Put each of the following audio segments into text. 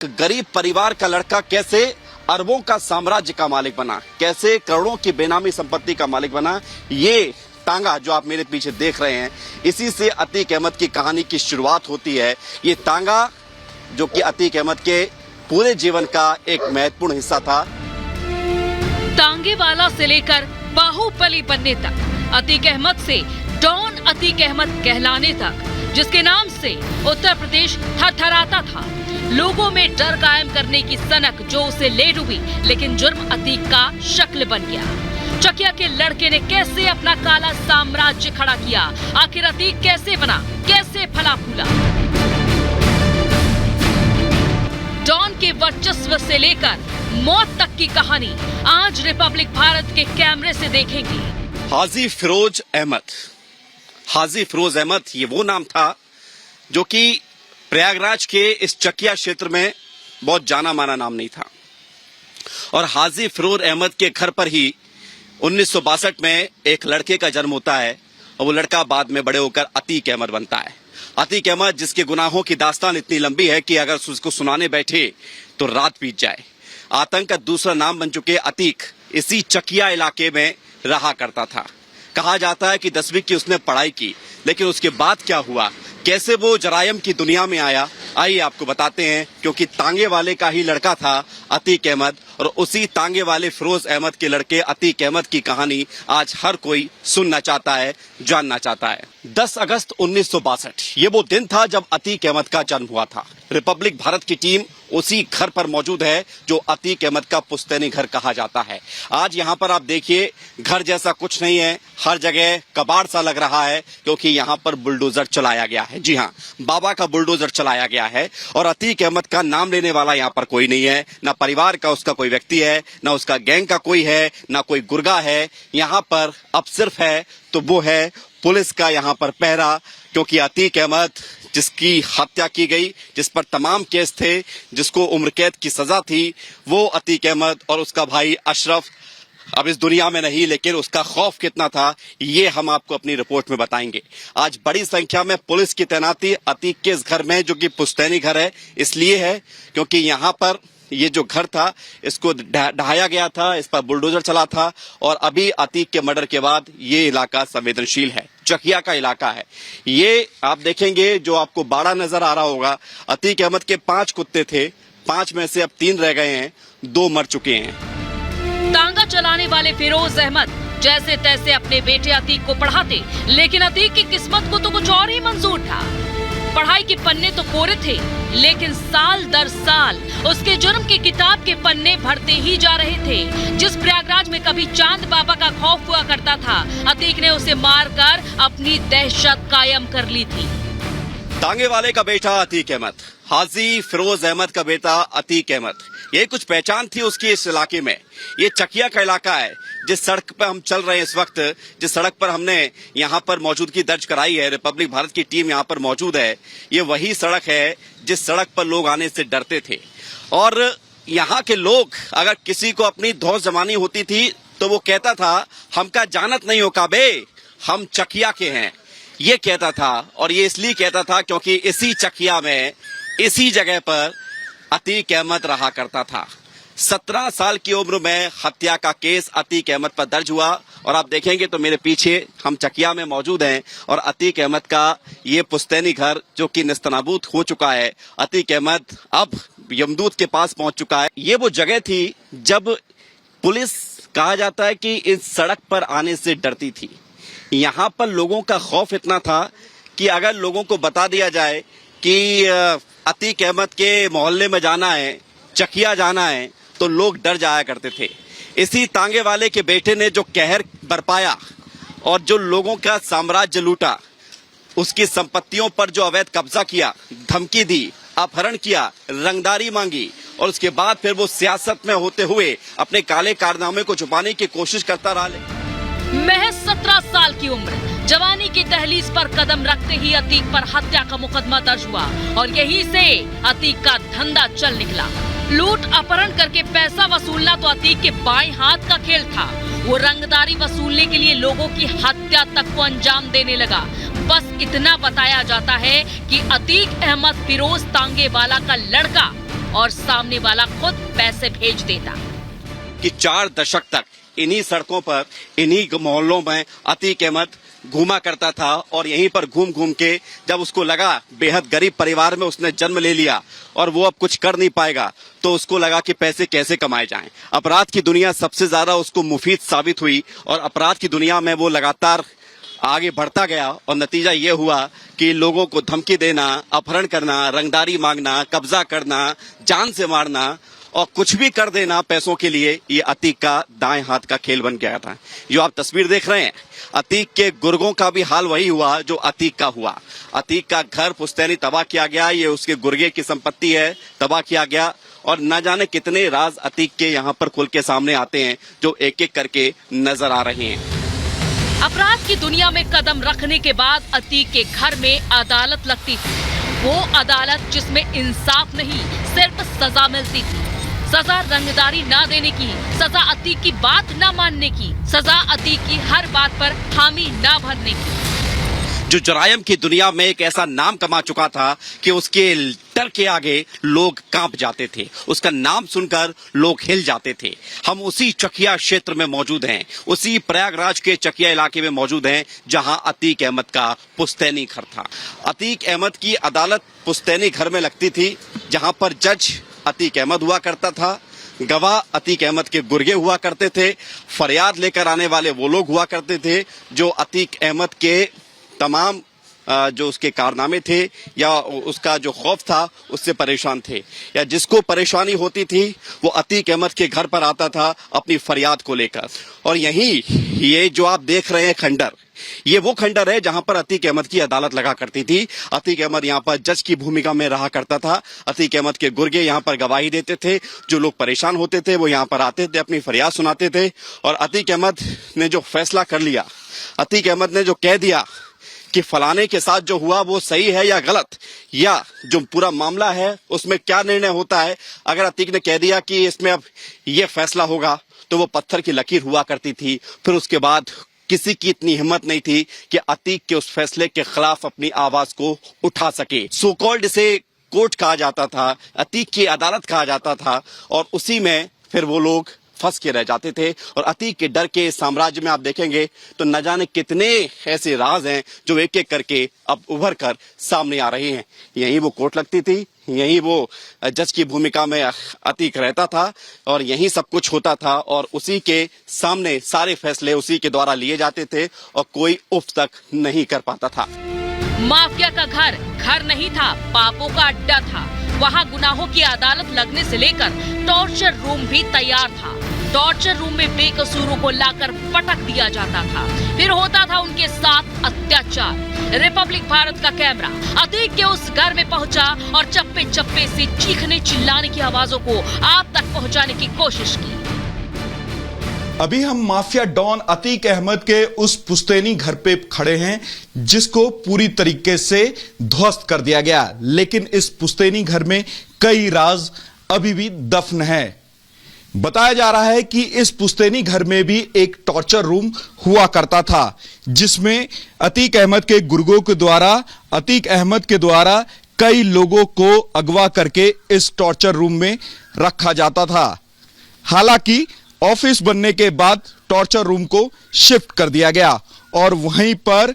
गरीब परिवार का लड़का कैसे अरबों का साम्राज्य का मालिक बना, कैसे करोड़ों की बेनामी संपत्ति का मालिक बना, ये तांगा जो आप मेरे पीछे देख रहे हैं, इसी से अतीक अहमद की कहानी की शुरुआत होती है। ये तांगा जो कि अतीक अहमद के पूरे जीवन का एक महत्वपूर्ण हिस्सा था। तांगे वाला से लेकर बाहुबली बनने तक, अतीक अहमद से डॉन अतीक अहमद कहलाने तक, जिसके नाम से उत्तर प्रदेश थरथराता था। लोगों में डर कायम करने की सनक जो उसे ले डूबी, लेकिन जुर्म अतीक का शक्ल बन गया। चकिया के लड़के ने कैसे अपना काला साम्राज्य खड़ा किया, आखिर अतीक कैसे बना, कैसे फला फूला। डॉन के वर्चस्व से लेकर मौत तक की कहानी आज रिपब्लिक भारत के कैमरे से देखेंगे। हाजी फिरोज अहमद, हाजी फिरोज अहमद ये वो नाम था जो कि प्रयागराज के इस चकिया क्षेत्र में बहुत जाना माना नाम नहीं था। और हाजी फिरोज अहमद के घर पर ही 1962 में एक लड़के का जन्म होता है और वो लड़का बाद में बड़े होकर अतीक अहमद बनता है। अतीक अहमद जिसके गुनाहों की दास्तान इतनी लंबी है कि अगर उसको सुनाने बैठे तो रात बीत जाए। आतंक का दूसरा नाम बन चुके अतीक इसी चकिया इलाके में रहा करता था। कहा जाता है कि 10वीं की उसने पढ़ाई की, लेकिन उसके बाद क्या हुआ, कैसे वो जरायम की दुनिया में आया, आइए आपको बताते हैं। क्योंकि तांगे वाले का ही लड़का था अतीक अहमद, और उसी तांगे वाले फिरोज अहमद के लड़के अतीक अहमद की कहानी आज हर कोई सुनना चाहता है, जानना चाहता है। 10 अगस्त 1962 ये वो दिन था जब अतीक अहमद का जन्म हुआ था। रिपब्लिक भारत की टीम उसी घर पर मौजूद है जो अतीक अहमद का पुश्तैनी घर कहा जाता है। आज यहाँ पर आप देखिए, घर जैसा कुछ नहीं है, हर जगह कबाड़ सा लग रहा है, क्योंकि यहाँ पर बुलडोजर चलाया गया है। जी हाँ, बाबा का बुलडोजर चलाया गया है। और अतीक अहमद का नाम लेने वाला यहाँ पर कोई नहीं है, ना परिवार का उसका कोई व्यक्ति है, ना उसका गैंग का कोई है, ना कोई गुर्गा है। यहाँ पर अब सिर्फ है तो वो है पुलिस का यहाँ पर पहरा, क्योंकि अतीक अहमद जिसकी हत्या की गई, जिस पर तमाम केस थे, जिसको उम्र कैद की सजा थी, वो अतीक अहमद और उसका भाई अशरफ अब इस दुनिया में नहीं, लेकिन उसका खौफ कितना था ये हम आपको अपनी रिपोर्ट में बताएंगे। आज बड़ी संख्या में पुलिस की तैनाती अतीक के इस घर में, जो कि पुश्तैनी घर है, इसलिए है क्योंकि यहाँ पर ये जो घर था इसको ढहाया गया था, इस पर बुलडोजर चला था। और अभी अतीक के मर्डर के बाद ये इलाका संवेदनशील है, चकिया का इलाका है। ये आप देखेंगे जो आपको बाड़ा नजर आ रहा होगा, अतीक अहमद के 5 कुत्ते थे, 5 में से अब 3 रह गए हैं, 2 मर चुके हैं। तांगा चलाने वाले फिरोज अहमद जैसे तैसे अपने बेटे अतीक को पढ़ाते, लेकिन अतीक की किस्मत को तो कुछ और ही मंजूर था। पढ़ाई के पन्ने तो कोरे थे, लेकिन साल दर साल उसके जुर्म की किताब के पन्ने भरते ही जा रहे थे। जिस प्रयागराज में कभी चांद बाबा का खौफ हुआ करता था, अतीक ने उसे मारकर अपनी दहशत कायम कर ली थी। तांगे वाले का बेटा अतीक अहमद, हाजी फिरोज अहमद का बेटा अतीक अहमद, ये कुछ पहचान थी उसकी इस इलाके में। ये चकिया का इलाका है। जिस सड़क पर हम चल रहे हैं इस वक्त, जिस सड़क पर हमने यहाँ पर मौजूदगी दर्ज कराई है, रिपब्लिक भारत की टीम यहाँ पर मौजूद है, ये वही सड़क है जिस सड़क पर लोग आने से डरते थे। और यहाँ के लोग अगर किसी को अपनी धौंस जमानी होती थी तो वो कहता था, हमका जानत नहीं हो काबे, हम चकिया के हैं, ये कहता था। और ये इसलिए कहता था क्योंकि इसी चकिया में, इसी जगह पर अतीक अहमद रहा करता था। 17 साल की उम्र में हत्या का केस अतीक अहमद पर दर्ज हुआ। और आप देखेंगे तो मेरे पीछे हम चकिया में मौजूद हैं और अतीक अहमद का ये पुश्तैनी घर जो कि नेस्तनाबूद हो चुका है। अतीक अहमद अब यमदूत के पास पहुंच चुका है। ये वो जगह थी जब पुलिस कहा जाता है कि इस सड़क पर आने से डरती थी। यहाँ पर लोगों का खौफ इतना था कि अगर लोगों को बता दिया जाए कि अतीक अहमद के मोहल्ले में जाना है, चकिया जाना है, तो लोग डर जाया करते थे। इसी तांगे वाले के बेटे ने जो कहर बरपाया और जो लोगों का साम्राज्य लूटा, उसकी संपत्तियों पर जो अवैध कब्जा किया, धमकी दी, अपहरण किया, रंगदारी मांगी, और उसके बाद फिर वो सियासत में होते हुए अपने काले कारनामे को छुपाने की कोशिश करता रहा। महज 17 साल की उम्र, जवानी की दहलीज पर कदम रखते ही अतीक पर हत्या का मुकदमा दर्ज हुआ और यहीं से अतीक का धंधा चल निकला। लूट अपहरण करके पैसा वसूलना तो अतीक के बाएं हाथ का खेल था। वो रंगदारी वसूलने के लिए लोगों की हत्या तक को अंजाम देने लगा। बस इतना बताया जाता है कि अतीक अहमद फिरोज तांगे वाला का लड़का और सामने वाला खुद पैसे भेज देता। कि 4 दशक तक इन्हीं सड़कों पर, इन्हीं मोहल्लों में अतीक अहमद घूमा करता था और यहीं पर घूम घूम के जब उसको लगा बेहद गरीब परिवार में उसने जन्म ले लिया और वो अब कुछ कर नहीं पाएगा, तो उसको लगा कि पैसे कैसे कमाए जाएं। अपराध की दुनिया सबसे ज्यादा उसको मुफीद साबित हुई और अपराध की दुनिया में वो लगातार आगे बढ़ता गया और नतीजा ये हुआ कि लोगों को धमकी देना, अपहरण करना, रंगदारी मांगना, कब्जा करना, जान से मारना और कुछ भी कर देना पैसों के लिए, ये अतीक का दाएं हाथ का खेल बन गया था। जो आप तस्वीर देख रहे हैं, अतीक के गुर्गों का भी हाल वही हुआ जो अतीक का हुआ। अतीक का घर पुश्तैनी तबाह किया गया, ये उसके गुर्गे की संपत्ति है, तबाह किया गया और न जाने कितने राज अतीक के यहाँ पर खुल के सामने आते हैं जो एक एक करके नजर आ रहे हैं। अपराध की दुनिया में कदम रखने के बाद अतीक के घर में अदालत लगती थी, वो अदालत जिसमें इंसाफ नहीं सिर्फ सजा मिलती थी। सजा रंगदारी ना देने की, सजा अतीक की बात ना मानने की, सजा अतीक की हर बात पर हामी ना भरने की। जो जुरायम की दुनिया में एक ऐसा नाम कमा चुका था कि उसके डर के आगे लोग कांप जाते थे, उसका नाम सुनकर लोग हिल जाते थे। हम उसी चकिया क्षेत्र में मौजूद हैं, उसी प्रयागराज के चकिया इलाके में मौजूद हैं जहां अतीक अहमद का पुश्तैनी घर था। अतीक अहमद की अदालत पुश्तैनी घर में लगती थी जहां पर जज अतीक अहमद हुआ करता था, गवाह अतीक अहमद के गुर्गे हुआ करते थे, फरियाद लेकर आने वाले वो लोग हुआ करते थे जो अतीक अहमद के तमाम जो उसके कारनामे थे या उसका जो खौफ था उससे परेशान थे, या जिसको परेशानी होती थी वो अतीक अहमद के घर पर आता था अपनी फरियाद को लेकर। और यही ये जो आप देख रहे हैं खंडर, ये वो खंडर है जहां पर अतीक अहमद की अदालत लगा करती थी। अतीक अहमद यहां पर जज की भूमिका में रहा करता था। अतीक अहमद के गुर्गे यहां पर गवाही देते थे, जो लोग परेशान होते थे वो यहां पर आते थे, अपनी फरियाद सुनाते थे। और अतीक अहमद ने जो फैसला कर लिया, अतीक अहमद ने जो कह दिया कि फलाने के साथ जो हुआ वो सही है या गलत, या जो पूरा मामला है उसमें क्या निर्णय होता है, अगर अतीक ने कह दिया कि इसमें अब ये फैसला होगा तो वो पत्थर की लकीर हुआ करती थी। फिर उसके बाद किसी की इतनी हिम्मत नहीं थी कि अतीक के उस फैसले के खिलाफ अपनी आवाज को उठा सके। सो कॉल्ड इसे कोर्ट कहा जाता था, अतीक की अदालत कहा जाता था, और उसी में फिर वो लोग फंस के रह जाते थे। और अतीक के डर के साम्राज्य में आप देखेंगे तो न जाने कितने ऐसे राज हैं जो एक एक करके अब उभर कर सामने आ रहे हैं। यहीं वो कोर्ट लगती थी, यहीं वो जज की भूमिका में अतीक रहता था और यहीं सब कुछ होता था, और उसी के सामने सारे फैसले उसी के द्वारा लिए जाते थे और कोई उफ तक नहीं कर पाता था। माफिया का घर घर नहीं था, पापों का अड्डा था। वहाँ गुनाहों की अदालत लगने से लेकर टॉर्चर रूम भी तैयार था। टॉर्चर रूम में बेकसूरों को लाकर पटक दिया जाता था, फिर होता था उनके साथ अत्याचार। रिपब्लिक भारत का कैमरा अतीक के उस घर में पहुंचा और चप्पे चप्पे से चीखने चिल्लाने की आवाजों को आप तक पहुंचाने की कोशिश की। अभी हम माफिया डॉन अतीक अहमद के उस पुश्तैनी घर पे खड़े हैं जिसको पूरी तरीके से ध्वस्त कर दिया गया, लेकिन इस पुश्तैनी घर में कई राज अभी भी दफन है। बताया जा रहा है कि इस पुश्तैनी घर में भी एक टॉर्चर रूम हुआ करता था जिसमें अतीक अहमद के गुर्गों के द्वारा, अतीक अहमद के द्वारा कई लोगों को अगवा करके इस टॉर्चर रूम में रखा जाता था। हालांकि ऑफिस बनने के बाद टॉर्चर रूम को शिफ्ट कर दिया गया और वहीं पर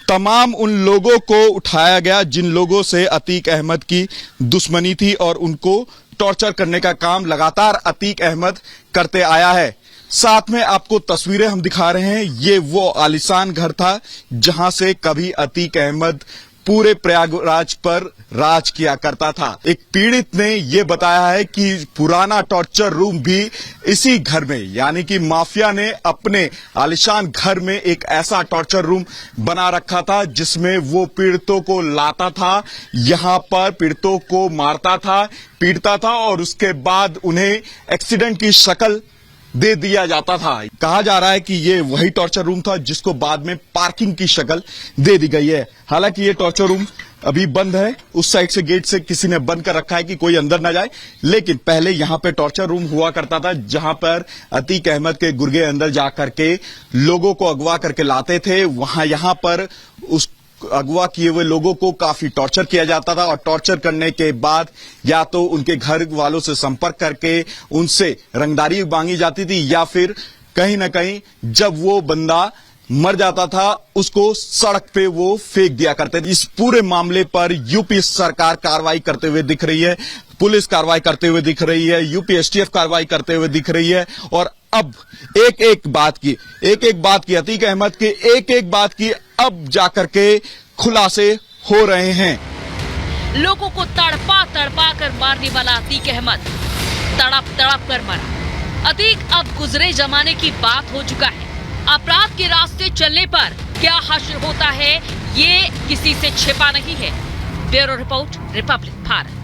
तमाम उन लोगों को उठाया गया जिन लोगों से अतीक अहमद की दुश्मनी थी, और उनको टॉर्चर करने का काम लगातार अतीक अहमद करते आया है। साथ में आपको तस्वीरें हम दिखा रहे हैं, ये वो आलिशान घर था जहां से कभी अतीक अहमद पूरे प्रयागराज पर राज किया करता था। एक पीड़ित ने यह बताया है कि पुराना टॉर्चर रूम भी इसी घर में, यानी कि माफिया ने अपने आलिशान घर में एक ऐसा टॉर्चर रूम बना रखा था जिसमें वो पीड़ितों को लाता था, यहां पर पीड़ितों को मारता था, पीटता था और उसके बाद उन्हें एक्सीडेंट की शक्ल दे दिया जाता था। कहा जा रहा है कि ये वही टॉर्चर रूम था जिसको बाद में पार्किंग की शक्ल दे दी गई है। हालांकि ये टॉर्चर रूम अभी बंद है, उस साइड से गेट से किसी ने बंद कर रखा है कि कोई अंदर ना जाए, लेकिन पहले यहां पे टॉर्चर रूम हुआ करता था जहां पर अतीक अहमद के गुर्गे अंदर जा करके लोगों को अगवा करके लाते थे। वहां यहां पर उस अगवा किए हुए लोगों को काफी टॉर्चर किया जाता था और टॉर्चर करने के बाद या तो उनके घर वालों से संपर्क करके उनसे रंगदारी मांगी जाती थी या फिर कहीं ना कहीं जब वो बंदा मर जाता था उसको सड़क पे वो फेंक दिया करते थे। इस पूरे मामले पर यूपी सरकार कार्रवाई करते हुए दिख रही है, पुलिस कार्रवाई करते हुए दिख रही है, यूपी एसटीएफ कार्रवाई करते हुए दिख रही है और अब एक एक बात की अतीक अहमद के एक बात की अब जाकर के खुलासे हो रहे हैं। लोगों को तड़पा तड़पा कर मारने वाला अतीक अहमद तड़प तड़प कर मरा। अतीक अब गुजरे जमाने की बात हो चुका है। अपराध के रास्ते चलने पर क्या हश्र होता है ये किसी से छिपा नहीं है। Bureau report, Republic Bharat.